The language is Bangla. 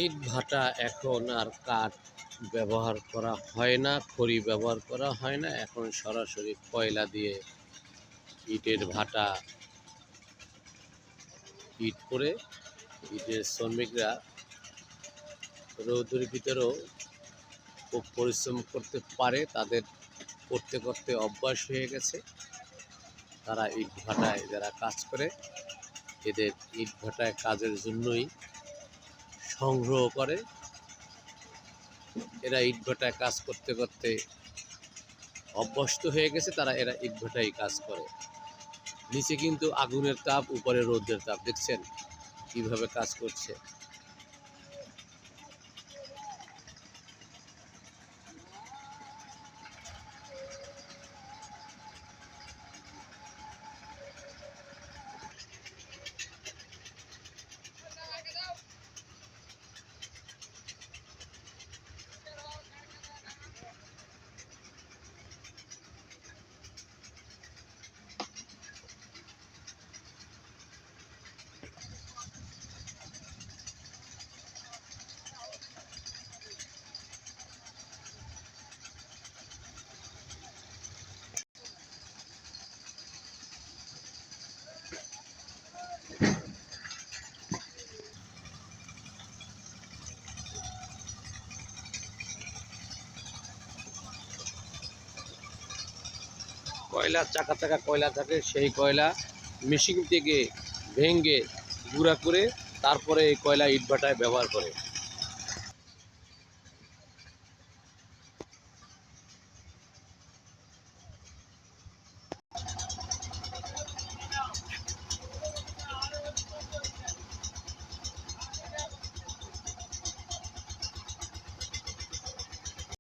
ইট ভাটা এখন আর কাঠ ব্যবহার করা হয় না, খড়ি ব্যবহার করা হয় না। এখন সরাসরি কয়লা দিয়ে ইটের ভাটা ইট করে ইটের শ্রমিকরা রৌদ্রের ভিতরেও খুব পরিশ্রম করতে পারে। তাদের করতে করতে অভ্যাস হয়ে গেছে। তারা ইট ভাটায় যারা কাজ করে এদের ইট ভাটায় কাজের জন্যই সংগ্রহ করে। এরা ইট ভাটায় কাজ করতে করতে অভ্যস্ত হয়ে গেছে। এরা ইট ভাটায় কাজ করে। নিচে কিন্তু আগুনের তাপ, উপরে রৌদ্রের তাপ। দেখছেন কিভাবে কাজ করছে। কয়লার চাকা চাকা কয়লা থাকে, সেই কয়লা মেশিন থেকে ভেঙে গুঁড়া করে তারপরে এই কয়লা ইটভাটায় ব্যবহার করে।